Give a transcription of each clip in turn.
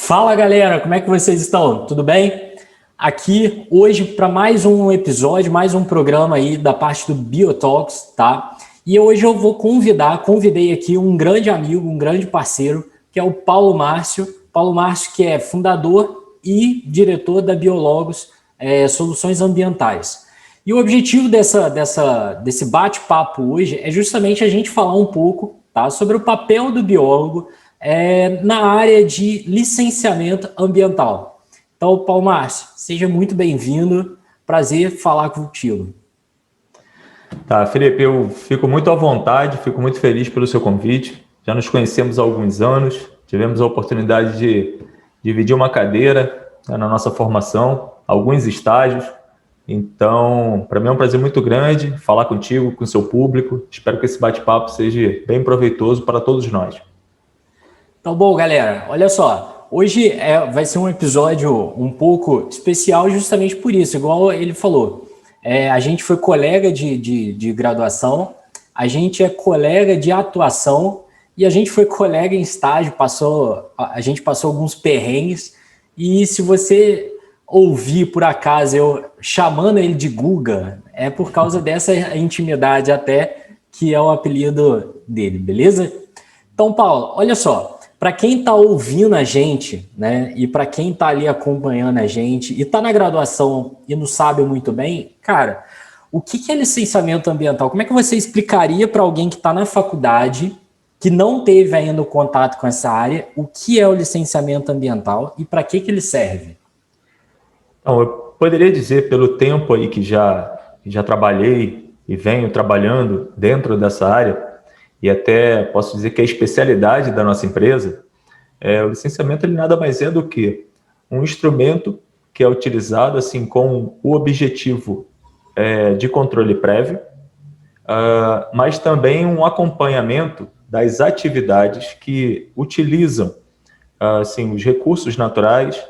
Fala galera, como é que vocês estão? Tudo bem? Aqui hoje para mais um episódio, mais um programa aí da parte do Biotalks, tá? E hoje eu vou convidei aqui um grande amigo, um grande parceiro, que é o Paulo Márcio. Paulo Márcio, que é fundador e diretor da Biologos Soluções Ambientais. E o objetivo desse bate-papo hoje é justamente a gente falar um pouco, tá, sobre o papel do biólogo na área de licenciamento ambiental. Então, Paulo Márcio, seja muito bem-vindo. Prazer falar contigo. Tá, Felipe, eu fico muito à vontade, fico muito feliz pelo seu convite. Já nos conhecemos há alguns anos, tivemos a oportunidade de dividir uma cadeira, né, na nossa formação, alguns estágios. Então, para mim é um prazer muito grande falar contigo, com o seu público. Espero que esse bate-papo seja bem proveitoso para todos nós. Então, bom, galera, olha só. Hoje vai ser um episódio um pouco especial justamente por isso, igual ele falou. A gente foi colega de graduação, a gente é colega de atuação e a gente foi colega em estágio, a gente passou alguns perrengues. E se você ouvir por acaso eu chamando ele de Guga, é por causa dessa intimidade até que é o apelido dele, beleza? Então, Paulo, olha só. Para quem está ouvindo a gente, né, e para quem está ali acompanhando a gente e está na graduação e não sabe muito bem, cara, o que é licenciamento ambiental? Como é que você explicaria para alguém que está na faculdade, que não teve ainda o contato com essa área, o que é o licenciamento ambiental e para que ele serve? Então, eu poderia dizer, pelo tempo aí que já trabalhei e venho trabalhando dentro dessa área, e até posso dizer que a especialidade da nossa empresa, o licenciamento ele nada mais é do que um instrumento que é utilizado assim com o objetivo de controle prévio, mas também um acompanhamento das atividades que utilizam assim, os recursos naturais,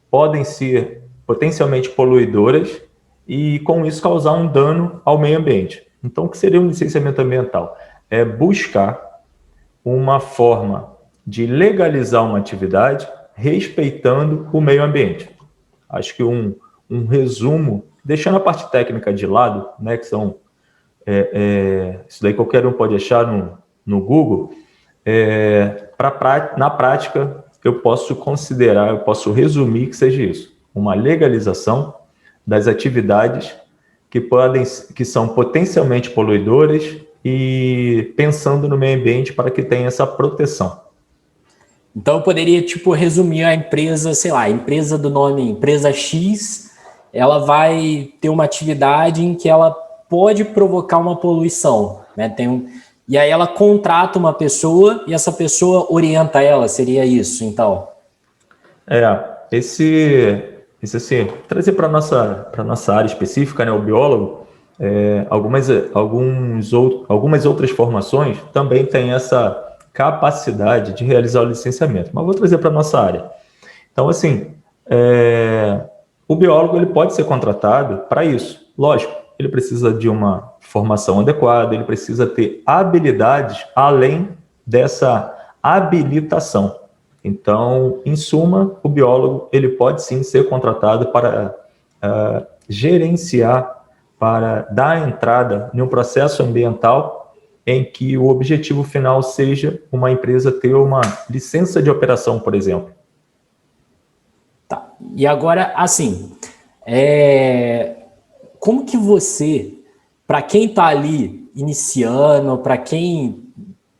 podem ser potencialmente poluidoras e com isso causar um dano ao meio ambiente. Então, o que seria um licenciamento ambiental? É buscar uma forma de legalizar uma atividade respeitando o meio ambiente. Acho que um resumo, deixando a parte técnica de lado, né, que são isso daí qualquer um pode achar no Google, na prática eu posso resumir que seja isso, uma legalização das atividades que são potencialmente poluidoras e pensando no meio ambiente para que tenha essa proteção. Então eu poderia, tipo, resumir a empresa, sei lá, a empresa do nome empresa X, ela vai ter uma atividade em que ela pode provocar uma poluição, né? E aí ela contrata uma pessoa e essa pessoa orienta ela, seria isso, então? Esse assim, trazer para nossa área específica, né, o biólogo, algumas outras formações também têm essa capacidade de realizar o licenciamento, mas vou trazer para nossa área. Então, assim, o biólogo ele pode ser contratado para isso. Lógico, ele precisa de uma formação adequada, ele precisa ter habilidades além dessa habilitação. Então, em suma, o biólogo ele pode sim ser contratado para gerenciar, para dar entrada em um processo ambiental em que o objetivo final seja uma empresa ter uma licença de operação, por exemplo. Tá. E agora, assim, como que você, para quem está ali iniciando, para quem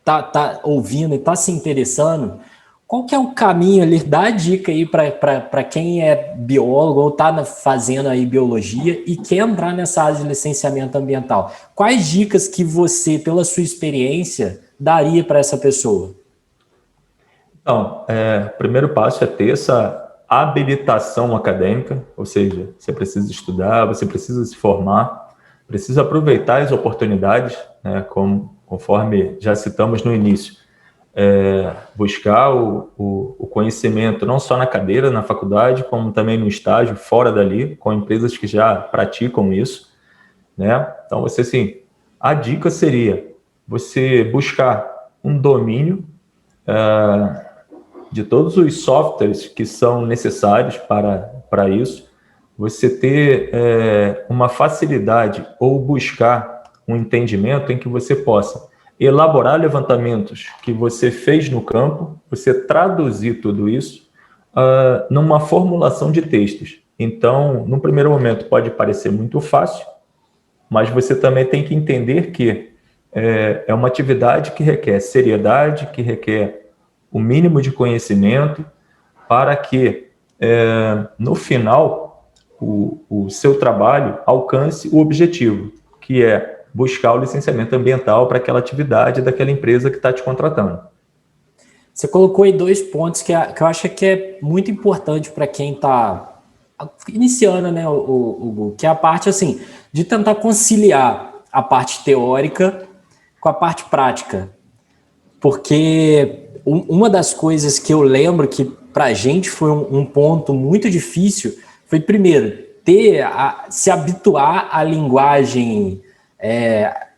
tá ouvindo e está se interessando, qual que é o caminho ali? Dá a dica aí para quem é biólogo ou está fazendo aí biologia e quer entrar nessa área de licenciamento ambiental. Quais dicas que você, pela sua experiência, daria para essa pessoa? Então, o primeiro passo é ter essa habilitação acadêmica, ou seja, você precisa estudar, você precisa se formar, precisa aproveitar as oportunidades, né, conforme já citamos no início. Buscar o conhecimento não só na cadeira, na faculdade, como também no estágio, fora dali, com empresas que já praticam isso, né? Então, você, assim, a dica seria você buscar um domínio de todos os softwares que são necessários para isso, você ter uma facilidade ou buscar um entendimento em que você possa elaborar levantamentos que você fez no campo, você traduzir tudo isso numa formulação de textos. Então, no primeiro momento, pode parecer muito fácil, mas você também tem que entender que é uma atividade que requer seriedade, que requer o mínimo de conhecimento para que, no final, o seu trabalho alcance o objetivo, que é buscar o licenciamento ambiental para aquela atividade daquela empresa que está te contratando. Você colocou aí 2 pontos que eu acho que é muito importante para quem está iniciando, né, o que é a parte assim, de tentar conciliar a parte teórica com a parte prática. Porque uma das coisas que eu lembro que para a gente foi um ponto muito difícil foi, primeiro, se habituar à linguagem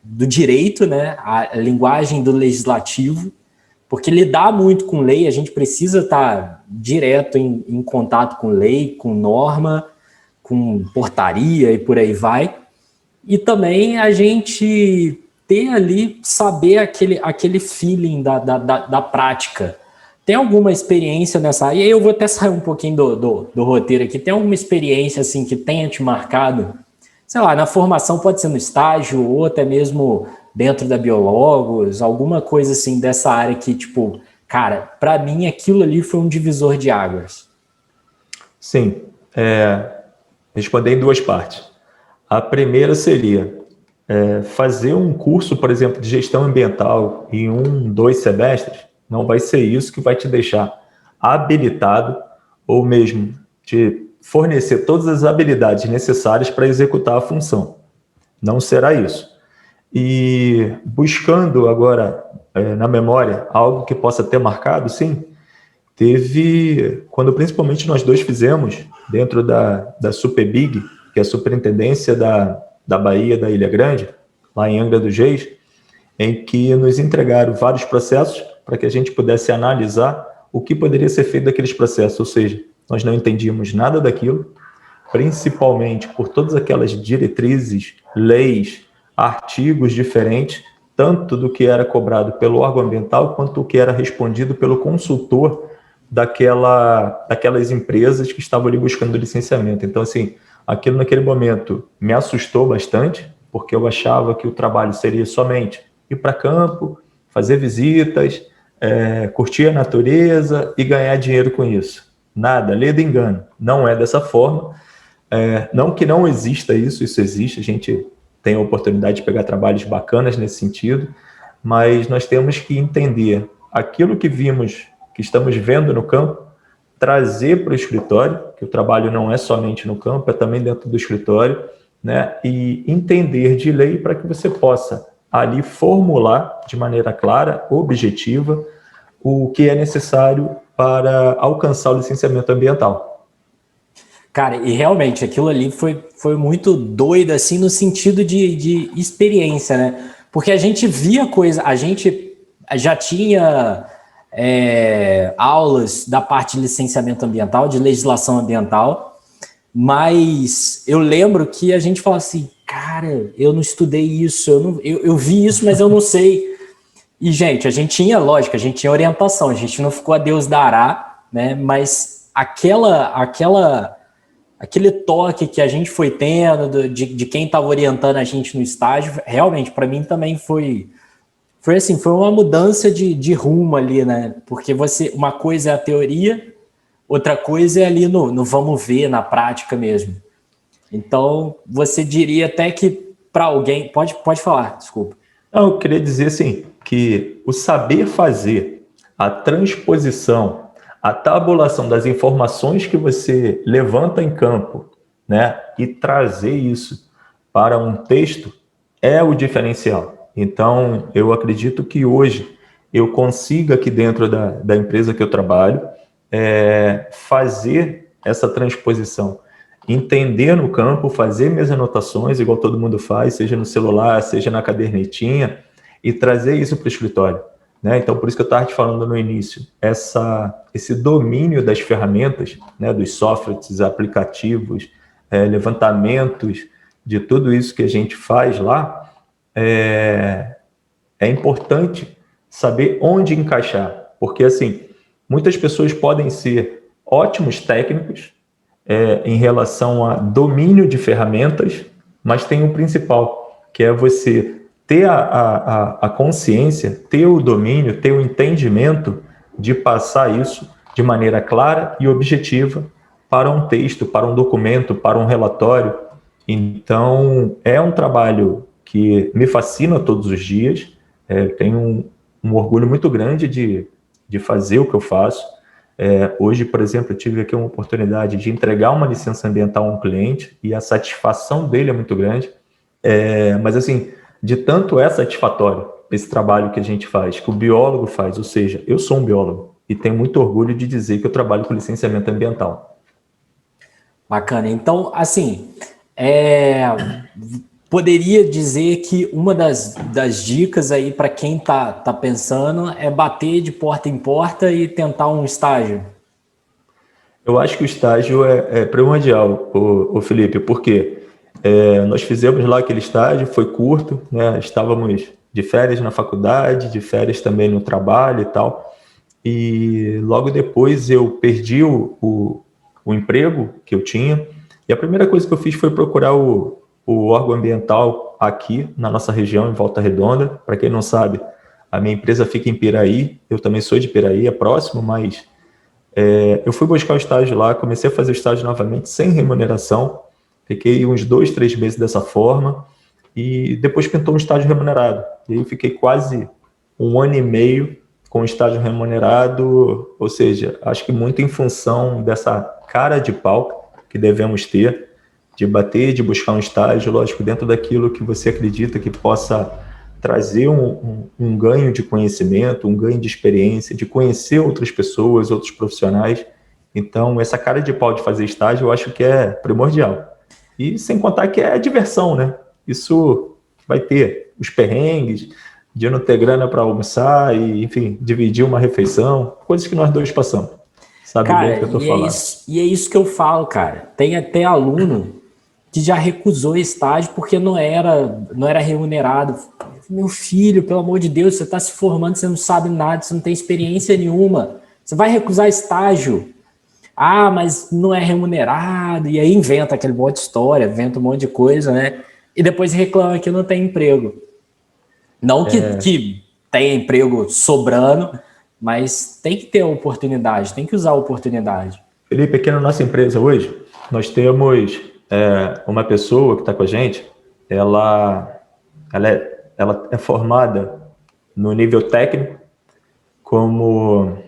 do direito, né, a linguagem do legislativo, porque lidar muito com lei, a gente precisa estar direto em contato com lei, com norma, com portaria e por aí vai. E também a gente ter ali, saber aquele feeling da prática. Tem alguma experiência nessa área? E aí eu vou até sair um pouquinho do roteiro aqui. Tem alguma experiência assim que tenha te marcado? Sei lá, na formação pode ser no estágio ou até mesmo dentro da Biologos, alguma coisa assim dessa área que, tipo, cara, para mim aquilo ali foi um divisor de águas. Sim, responder em 2 partes. A primeira seria fazer um curso, por exemplo, de gestão ambiental em 1, 2 semestres, não vai ser isso que vai te deixar habilitado ou mesmo te fornecer todas as habilidades necessárias para executar a função. Não será isso. E buscando agora na memória algo que possa ter marcado, sim, teve, quando principalmente nós 2 fizemos, dentro da SuperBig, que é a Superintendência da Bahia, da Ilha Grande, lá em Angra dos Reis, em que nos entregaram vários processos para que a gente pudesse analisar o que poderia ser feito daqueles processos, ou seja, nós não entendíamos nada daquilo, principalmente por todas aquelas diretrizes, leis, artigos diferentes, tanto do que era cobrado pelo órgão ambiental, quanto do que era respondido pelo consultor daquelas empresas que estavam ali buscando licenciamento. Então, assim, aquilo naquele momento me assustou bastante, porque eu achava que o trabalho seria somente ir para campo, fazer visitas, curtir a natureza e ganhar dinheiro com isso. Nada, lê engano. Não é dessa forma. Não que não exista isso existe. A gente tem a oportunidade de pegar trabalhos bacanas nesse sentido, mas nós temos que entender aquilo que vimos, que estamos vendo no campo, trazer para o escritório, que o trabalho não é somente no campo, é também dentro do escritório, né? E entender de lei para que você possa ali formular de maneira clara, objetiva, o que é necessário para alcançar o licenciamento ambiental. Cara, e realmente aquilo ali foi muito doido, assim, no sentido de experiência, né? Porque a gente via coisa, a gente já tinha aulas da parte de licenciamento ambiental, de legislação ambiental, mas eu lembro que a gente falava assim, cara, eu não estudei isso, eu vi isso, mas eu não sei. E, gente, a gente tinha, lógico, a gente tinha orientação, a gente não ficou a Deus dará, né? Mas aquele toque que a gente foi tendo de quem estava orientando a gente no estágio, realmente, para mim também foi assim, foi uma mudança de rumo ali, né? Porque uma coisa é a teoria, outra coisa é ali no vamos ver, na prática mesmo. Então, você diria até que para alguém... Pode falar, desculpa. Não, eu queria dizer assim, que o saber fazer, a transposição, a tabulação das informações que você levanta em campo, né, e trazer isso para um texto é o diferencial. Então, eu acredito que hoje eu consiga aqui dentro da empresa que eu trabalho fazer essa transposição, entender no campo, fazer minhas anotações, igual todo mundo faz, seja no celular, seja na cadernetinha, e trazer isso para o escritório. né? Então, por isso que eu estava te falando no início, esse domínio das ferramentas, né, dos softwares, aplicativos, levantamentos, de tudo isso que a gente faz lá, é importante saber onde encaixar, porque assim, muitas pessoas podem ser ótimos técnicos em relação a domínio de ferramentas, mas tem o principal, que é você ter a consciência, ter o domínio, ter o entendimento de passar isso de maneira clara e objetiva para um texto, para um documento, para um relatório. Então, é um trabalho que me fascina todos os dias, tenho um orgulho muito grande de fazer o que eu faço. Hoje, por exemplo, eu tive aqui uma oportunidade de entregar uma licença ambiental a um cliente e a satisfação dele é muito grande. Mas, assim, de tanto é satisfatório esse trabalho que a gente faz, que o biólogo faz, ou seja, eu sou um biólogo e tenho muito orgulho de dizer que eu trabalho com licenciamento ambiental. Bacana. Então, assim, poderia dizer que uma das dicas aí para quem tá pensando é bater de porta em porta e tentar um estágio? Eu acho que o estágio é primordial, o Felipe, porque nós fizemos lá aquele estágio, foi curto, né? Estávamos de férias na faculdade, de férias também no trabalho e tal, e logo depois eu perdi o emprego que eu tinha, e a primeira coisa que eu fiz foi procurar o órgão ambiental aqui na nossa região, em Volta Redonda. Para quem não sabe, a minha empresa fica em Piraí, eu também sou de Piraí, é próximo, mas eu fui buscar o estágio lá, comecei a fazer o estágio novamente sem remuneração, fiquei uns 2, 3 meses dessa forma, e depois pintou um estágio remunerado. E aí eu fiquei quase 1 ano e meio com o estágio remunerado, ou seja, acho que muito em função dessa cara de pau que devemos ter, de bater, de buscar um estágio, lógico, dentro daquilo que você acredita que possa trazer um ganho de conhecimento, um ganho de experiência, de conhecer outras pessoas, outros profissionais. Então, essa cara de pau de fazer estágio, eu acho que é primordial. E sem contar que é diversão, né? Isso vai ter os perrengues, de não ter grana para almoçar e, enfim, dividir uma refeição, coisas que nós dois passamos. Sabe bem o que eu estou falando. E é isso que eu falo, cara. Tem até aluno que já recusou estágio porque não era remunerado. Meu filho, pelo amor de Deus, você está se formando, você não sabe nada, você não tem experiência nenhuma. Você vai recusar estágio? Ah, mas não é remunerado. E aí inventa aquele monte de história, inventa um monte de coisa, né? E depois reclama que não tem emprego. Não que tenha emprego sobrando, mas tem que ter a oportunidade, tem que usar a oportunidade. Felipe, aqui na nossa empresa hoje, nós temos uma pessoa que está com a gente, ela é formada no nível técnico, como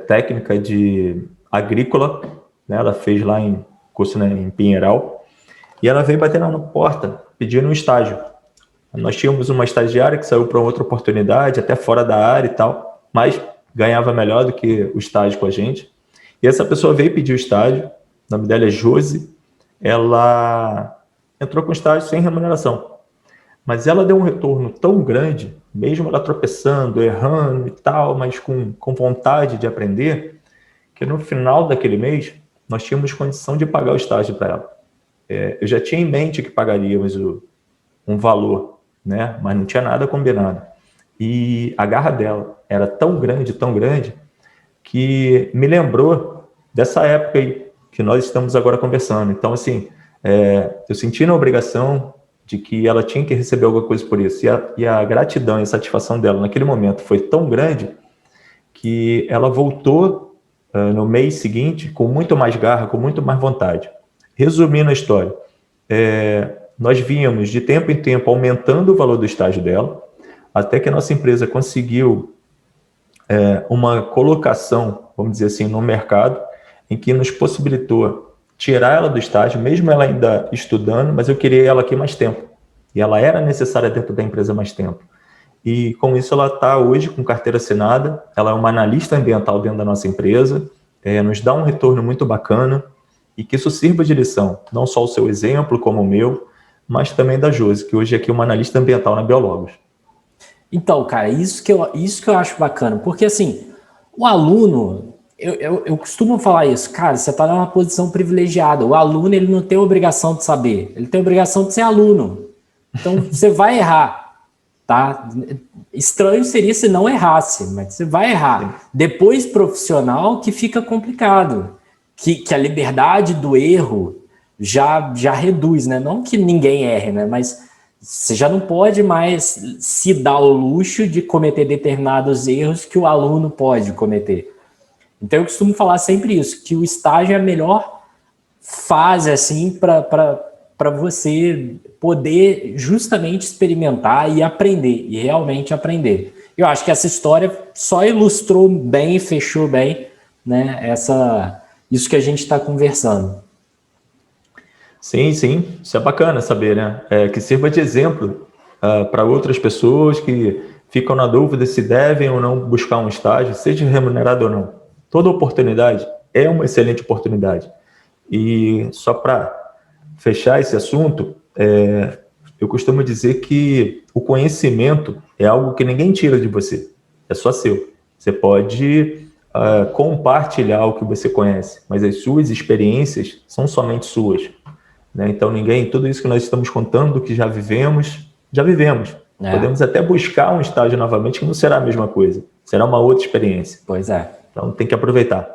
técnica de agrícola, né? Ela fez lá em curso, né, em Pinheiral, e ela veio bater na porta pedindo um estágio. Nós tínhamos uma estagiária que saiu para outra oportunidade, até fora da área e tal, mas ganhava melhor do que o estágio com a gente. E essa pessoa veio pedir o estágio, o nome dela é Josi, ela entrou com estágio sem remuneração. Mas ela deu um retorno tão grande, mesmo ela tropeçando, errando e tal, mas com vontade de aprender, que no final daquele mês, nós tínhamos condição de pagar o estágio para ela. Eu já tinha em mente que pagaríamos um valor, né? Mas não tinha nada combinado. E a garra dela era tão grande, que me lembrou dessa época aí que nós estamos agora conversando. Então, assim, eu senti na obrigação de que ela tinha que receber alguma coisa por isso. E a gratidão e a satisfação dela naquele momento foi tão grande que ela voltou no mês seguinte com muito mais garra, com muito mais vontade. Resumindo a história, nós vínhamos de tempo em tempo aumentando o valor do estágio dela, até que a nossa empresa conseguiu uma colocação, vamos dizer assim, no mercado, em que nos possibilitou tirar ela do estágio, mesmo ela ainda estudando, mas eu queria ela aqui mais tempo. E ela era necessária dentro da empresa mais tempo. E com isso ela está hoje com carteira assinada, ela é uma analista ambiental dentro da nossa empresa, nos dá um retorno muito bacana, e que isso sirva de lição, não só o seu exemplo, como o meu, mas também da Josi, que hoje é aqui uma analista ambiental na Biologos. Então, cara, isso que eu acho bacana, porque assim, o aluno, eu costumo falar isso, cara, você está numa posição privilegiada, o aluno ele não tem obrigação de saber, ele tem obrigação de ser aluno, então você vai errar, tá? Estranho seria se não errasse, mas você vai errar. Depois profissional que fica complicado, que a liberdade do erro já reduz, né? Não que ninguém erre, né? Mas você já não pode mais se dar o luxo de cometer determinados erros que o aluno pode cometer. Então eu costumo falar sempre isso, que o estágio é a melhor fase assim para você poder justamente experimentar e aprender, e realmente aprender. Eu acho que essa história só ilustrou bem, fechou bem, né, isso que a gente está conversando. Sim, sim, isso é bacana saber, né? Que sirva de exemplo para outras pessoas que ficam na dúvida se devem ou não buscar um estágio, seja remunerado ou não. Toda oportunidade é uma excelente oportunidade. E só para fechar esse assunto, eu costumo dizer que o conhecimento é algo que ninguém tira de você, é só seu. Você pode compartilhar o que você conhece, mas as suas experiências são somente suas. Né? Então, tudo isso que nós estamos contando, que já vivemos. Podemos até buscar um estágio novamente, que não será a mesma coisa, será uma outra experiência. Pois é. Então, tem que aproveitar.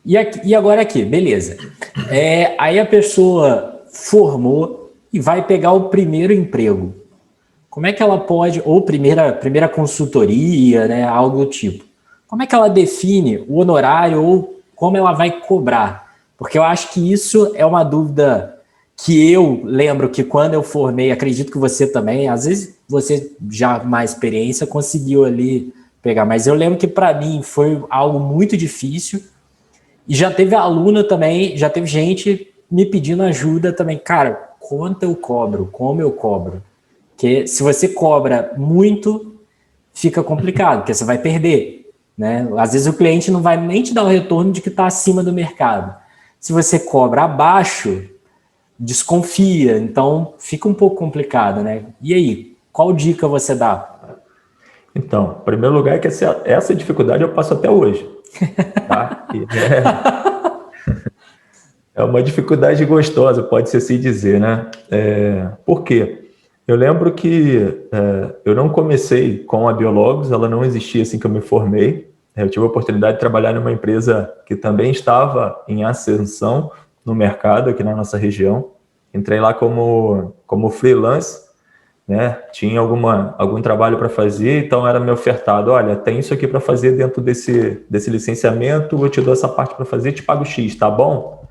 E agora aqui, beleza. Aí a pessoa formou e vai pegar o primeiro emprego. Como é que ela pode, ou primeira consultoria, né, algo do tipo. Como é que ela define o honorário ou como ela vai cobrar? Porque eu acho que isso é uma dúvida que eu lembro que quando eu formei, acredito que você também, às vezes você já mais experiência conseguiu ali pegar, mas eu lembro que para mim foi algo muito difícil e já teve aluna também, já teve gente me pedindo ajuda também, cara, quanto eu cobro, como eu cobro? Porque se você cobra muito, fica complicado, porque você vai perder, né? Às vezes o cliente não vai nem te dar o retorno de que está acima do mercado. Se você cobra abaixo, desconfia, então fica um pouco complicado, né? E aí, qual dica você dá? Então, em primeiro lugar, é que essa dificuldade eu passo até hoje. Tá? É uma dificuldade gostosa, pode-se assim dizer, né? Por quê? Eu lembro que eu não comecei com a Biologos, ela não existia assim que eu me formei. Eu tive a oportunidade de trabalhar numa empresa que também estava em ascensão no mercado aqui na nossa região. Entrei lá como freelance, né? Tinha algum trabalho para fazer, então era me ofertado, olha, tem isso aqui para fazer dentro desse licenciamento, eu te dou essa parte para fazer, te pago X, tá bom?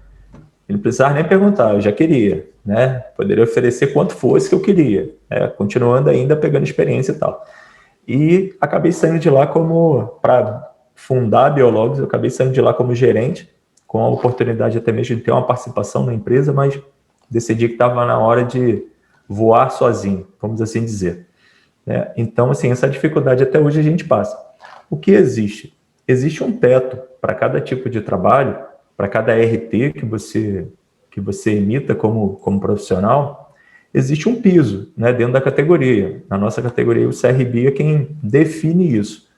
Ele não precisava nem perguntar, eu já queria, né? Poderia oferecer quanto fosse que eu queria, continuando ainda pegando experiência e tal. E acabei saindo de lá para fundar a Biologos, eu acabei saindo de lá como gerente, com a oportunidade até mesmo de ter uma participação na empresa, mas decidi que estava na hora de voar sozinho, vamos assim dizer. Então, assim, essa dificuldade até hoje a gente passa. O que existe? Existe um teto para cada tipo de trabalho, para cada RT que você emita como profissional, existe um piso, né, dentro da categoria. Na nossa categoria, o CRB é quem define isso.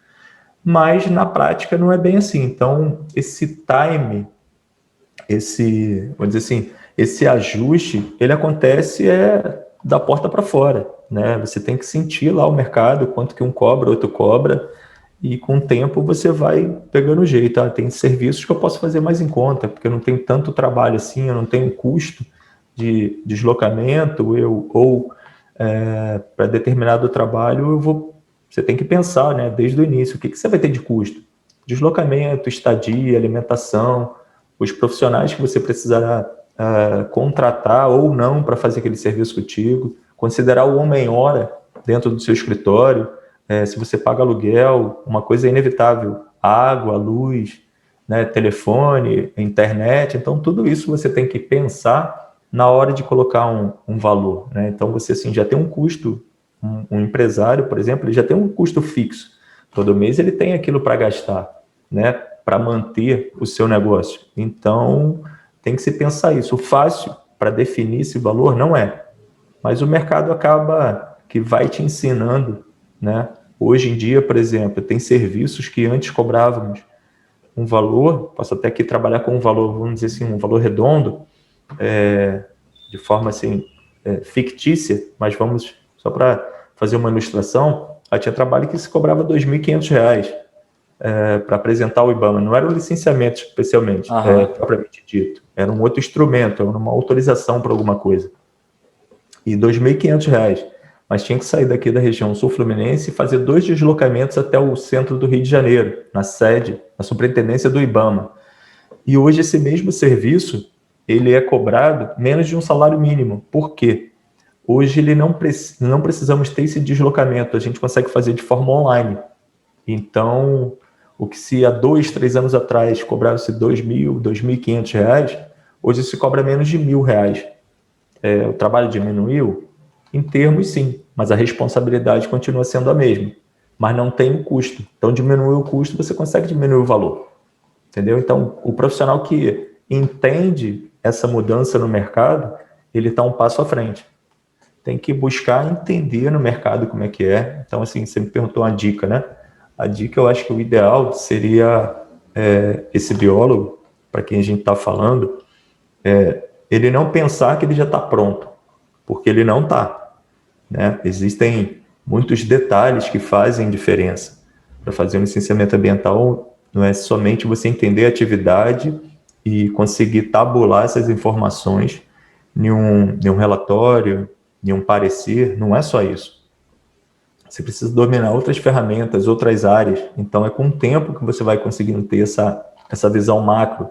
Mas, na prática, não é bem assim. Então, esse time, vamos dizer assim, esse ajuste, ele acontece da porta para fora, né? Você tem que sentir lá o mercado, quanto que um cobra, outro cobra, e com o tempo você vai pegando o jeito. Tem serviços que eu posso fazer mais em conta, porque eu não tenho tanto trabalho assim, eu não tenho custo de deslocamento, para determinado trabalho você tem que pensar, né, desde o início, o que você vai ter de custo? Deslocamento, estadia, alimentação, os profissionais que você precisará contratar ou não para fazer aquele serviço contigo, considerar o homem-hora dentro do seu escritório, se você paga aluguel, uma coisa inevitável, água, luz, né, telefone, internet, então tudo isso você tem que pensar na hora de colocar um valor, né? Então você assim, já tem um custo, um empresário, por exemplo, ele já tem um custo fixo, todo mês ele tem aquilo para gastar, né, para manter o seu negócio, então tem que se pensar isso. O fácil para definir esse valor não é, mas o mercado acaba que vai te ensinando né? Hoje em dia, por exemplo, tem serviços que antes cobrávamos um valor, posso até aqui trabalhar com um valor, vamos dizer assim, um valor redondo, de forma assim, fictícia, mas vamos, só para fazer uma ilustração, tinha trabalho que se cobrava R$ 2.500 para apresentar o IBAMA, não era um licenciamento especialmente, propriamente dito, era um outro instrumento, era uma autorização para alguma coisa, e R$ 2.500, mas tinha que sair daqui da região sul-fluminense e fazer 2 deslocamentos até o centro do Rio de Janeiro, na sede, na superintendência do IBAMA. E hoje esse mesmo serviço, ele é cobrado menos de um salário mínimo. Por quê? Hoje ele não precisamos ter esse deslocamento, a gente consegue fazer de forma online. Então, o que se há 2, 3 anos atrás cobrava-se R$ 2.000, R$ 2.500, hoje se cobra menos de R$ 1.000. O trabalho diminuiu? Em termos, sim, mas a responsabilidade continua sendo a mesma, mas não tem o custo. Então, diminuir o custo, você consegue diminuir o valor, entendeu? Então, o profissional que entende essa mudança no mercado, ele está um passo à frente. Tem que buscar entender no mercado como é que é. Então, assim, você me perguntou uma dica, né? A dica, eu acho que o ideal seria esse biólogo, para quem a gente está falando, ele não pensar que ele já está pronto, porque ele não está. Né? Existem muitos detalhes que fazem diferença. Para fazer um licenciamento ambiental, não é somente você entender a atividade e conseguir tabular essas informações em um relatório, em um parecer, não é só isso. Você precisa dominar outras ferramentas, outras áreas. Então, é com o tempo que você vai conseguindo ter essa visão macro,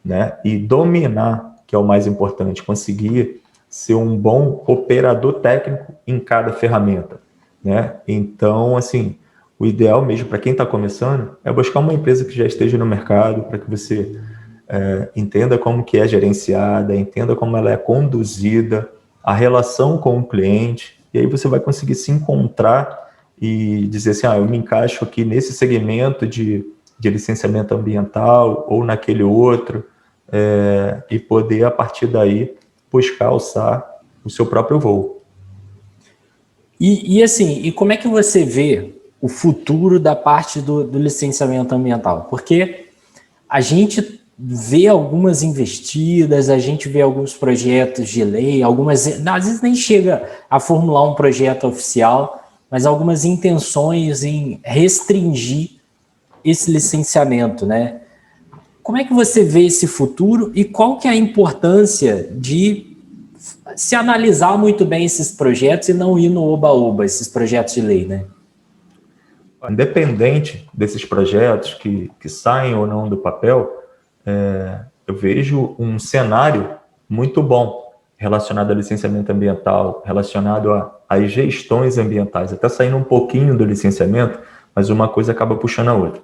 né? E dominar, que é o mais importante, conseguir ser um bom operador técnico em cada ferramenta, né? Então, assim, o ideal mesmo para quem está começando é buscar uma empresa que já esteja no mercado, para que você entenda como que é gerenciada, entenda como ela é conduzida, a relação com o cliente, e aí você vai conseguir se encontrar e dizer assim, eu me encaixo aqui nesse segmento de licenciamento ambiental ou naquele outro, e poder, a partir daí, buscar alçar o seu próprio voo. E assim, e como é que você vê o futuro da parte do licenciamento ambiental? Porque a gente vê algumas investidas, a gente vê alguns projetos de lei, às vezes nem chega a formular um projeto oficial, mas algumas intenções em restringir esse licenciamento, né? Como é que você vê esse futuro e qual que é a importância de se analisar muito bem esses projetos e não ir no oba-oba, esses projetos de lei, né? Independente desses projetos que saem ou não do papel, eu vejo um cenário muito bom relacionado ao licenciamento ambiental, relacionado às gestões ambientais, até saindo um pouquinho do licenciamento, mas uma coisa acaba puxando a outra.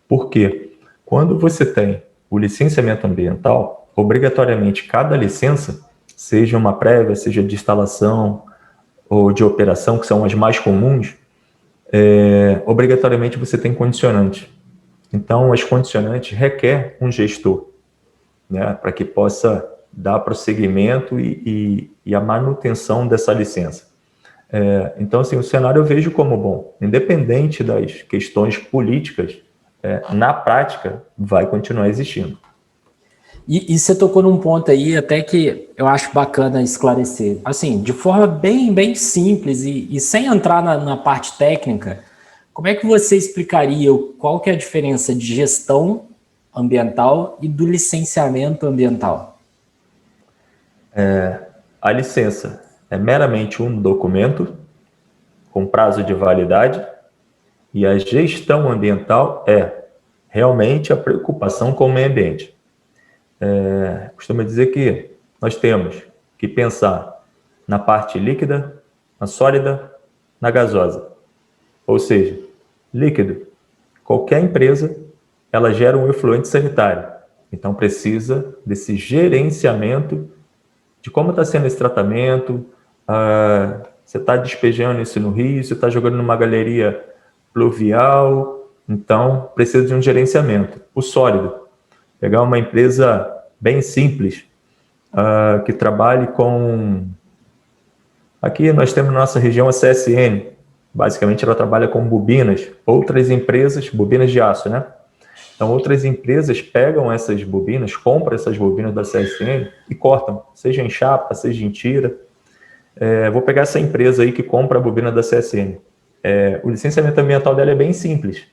Por quê? Quando você tem o licenciamento ambiental, obrigatoriamente cada licença, seja uma prévia, seja de instalação ou de operação, que são as mais comuns, obrigatoriamente você tem condicionante. Então, as condicionantes requer um gestor, né, para que possa dar prosseguimento e a manutenção dessa licença. Então, assim, o cenário eu vejo como bom. Independente das questões políticas, na prática, vai continuar existindo. E você tocou num ponto aí até que eu acho bacana esclarecer. Assim, de forma bem simples e sem entrar na parte técnica, como é que você explicaria qual que é a diferença de gestão ambiental e do licenciamento ambiental? A licença é meramente um documento com prazo de validade e a gestão ambiental é realmente a preocupação com o meio ambiente. Costumo dizer que nós temos que pensar na parte líquida, na sólida, na gasosa. Ou seja, líquido, qualquer empresa, ela gera um efluente sanitário. Então precisa desse gerenciamento de como está sendo esse tratamento, você está despejando isso no rio, você está jogando numa galeria pluvial, então precisa de um gerenciamento. O sólido, pegar uma empresa bem simples, que trabalhe com... Aqui nós temos na nossa região a CSN, basicamente ela trabalha com bobinas. Outras empresas, bobinas de aço, né? Então, outras empresas pegam essas bobinas, compram essas bobinas da CSN e cortam, seja em chapa, seja em tira. Vou pegar essa empresa aí que compra a bobina da CSN. O licenciamento ambiental dela é bem simples,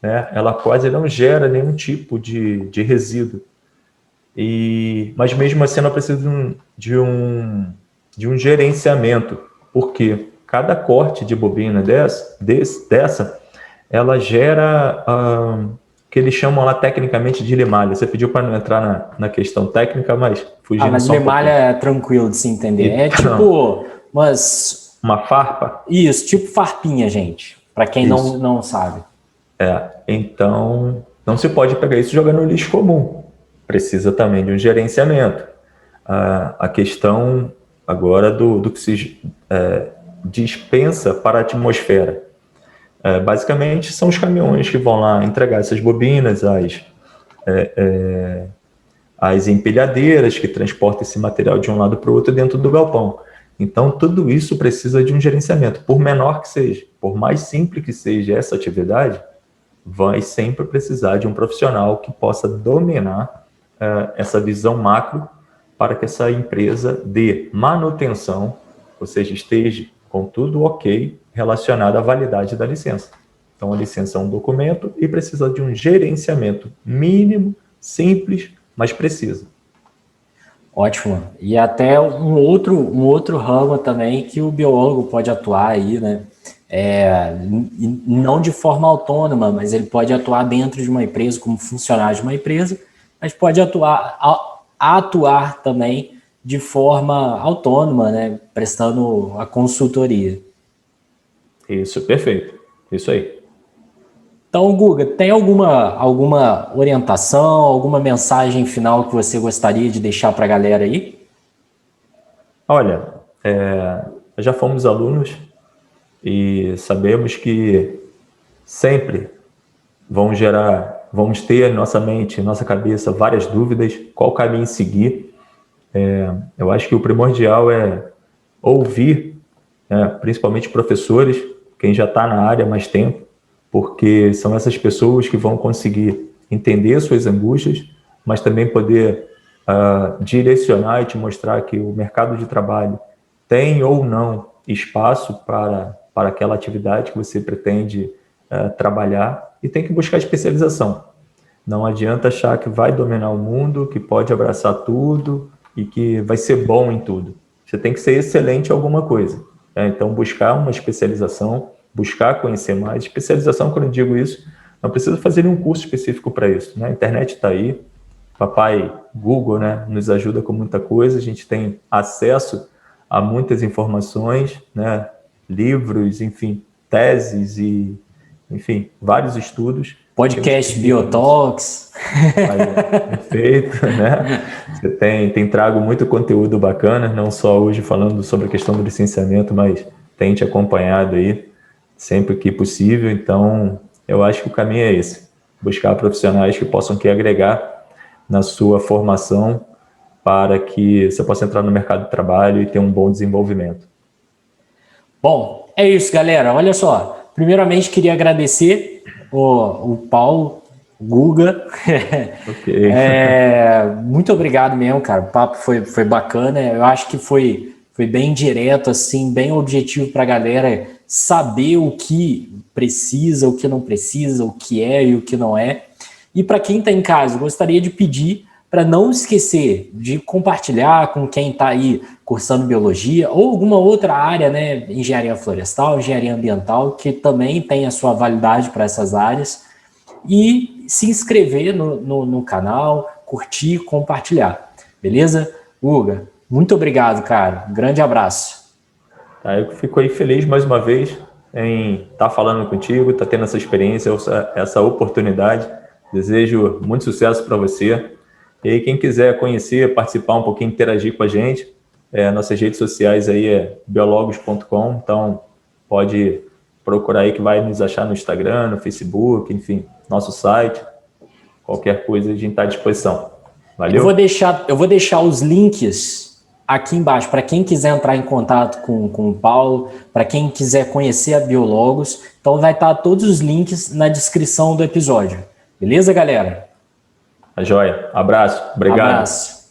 né? Ela quase não gera nenhum tipo de resíduo. Mas mesmo assim ela precisa de um gerenciamento, porque cada corte de bobina dessa ela gera o que eles chamam lá tecnicamente de limalha. Você pediu para não entrar na questão técnica, mas fugindo Mas só um limalha pouquinho. é tranquilo de se entender. É Então, tipo uma farpa? Isso, tipo farpinha, gente. Para quem Isso. não sabe. Então, não se pode pegar isso e jogar no lixo comum. Precisa também de um gerenciamento. A questão agora do que se dispensa para a atmosfera. Basicamente, são os caminhões que vão lá entregar essas bobinas, as empilhadeiras que transportam esse material de um lado para o outro dentro do galpão. Então, tudo isso precisa de um gerenciamento. Por menor que seja, por mais simples que seja essa atividade, vai sempre precisar de um profissional que possa dominar essa visão macro para que essa empresa dê manutenção, ou seja, esteja com tudo ok relacionado à validade da licença. Então, a licença é um documento e precisa de um gerenciamento mínimo, simples, mas preciso. Ótimo. E até um outro ramo também que o biólogo pode atuar aí, né? Não de forma autônoma, mas ele pode atuar dentro de uma empresa, como funcionário de uma empresa, mas pode atuar também de forma autônoma, né? Prestando a consultoria. Isso, perfeito. Isso aí. Então, Guga, tem alguma orientação, alguma mensagem final que você gostaria de deixar para a galera aí? Olha, já fomos alunos e sabemos que sempre vamos ter em nossa mente, em nossa cabeça, várias dúvidas, qual caminho seguir. Eu acho que o primordial é ouvir, principalmente professores, quem já está na área há mais tempo, porque são essas pessoas que vão conseguir entender suas angústias, mas também poder direcionar e te mostrar que o mercado de trabalho tem ou não espaço para aquela atividade que você pretende trabalhar, e tem que buscar especialização. Não adianta achar que vai dominar o mundo, que pode abraçar tudo e que vai ser bom em tudo. Você tem que ser excelente em alguma coisa. Então, buscar uma especialização, buscar conhecer mais. Especialização, quando eu digo isso, não precisa fazer nenhum curso específico para isso, né? A internet está aí, papai Google, né, nos ajuda com muita coisa, a gente tem acesso a muitas informações, né, livros, enfim, teses e, enfim, vários estudos. Podcast Biotalks. Perfeito, né? Você tem trago muito conteúdo bacana, não só hoje falando sobre a questão do licenciamento, mas tem te acompanhado aí sempre que possível. Então, eu acho que o caminho é esse: buscar profissionais que possam agregar na sua formação para que você possa entrar no mercado de trabalho e ter um bom desenvolvimento. Bom, é isso, galera. Olha só. Primeiramente, queria agradecer o Paulo, Guga. Ok. Muito obrigado mesmo, cara. O papo foi bacana. Eu acho que foi bem direto, assim, bem objetivo para a galera saber o que precisa, o que não precisa, o que é e o que não é. E para quem está em casa, gostaria de pedir para não esquecer de compartilhar com quem está aí cursando biologia ou alguma outra área, né, engenharia florestal, engenharia ambiental, que também tem a sua validade para essas áreas, e se inscrever no canal, curtir, compartilhar, beleza? Guga, muito obrigado, cara. Um grande abraço. Eu fico aí feliz mais uma vez em estar falando contigo, estar tendo essa experiência, essa oportunidade. Desejo muito sucesso para você. E aí, quem quiser conhecer, participar um pouquinho, interagir com a gente, nossas redes sociais aí é biologos.com, então pode procurar aí que vai nos achar no Instagram, no Facebook, enfim, nosso site, qualquer coisa a gente está à disposição. Valeu? Eu vou deixar os links aqui embaixo, para quem quiser entrar em contato com o Paulo, para quem quiser conhecer a Biologos. Então vai estar todos os links na descrição do episódio. Beleza, galera? Tá joia. Abraço. Obrigado. Abraço.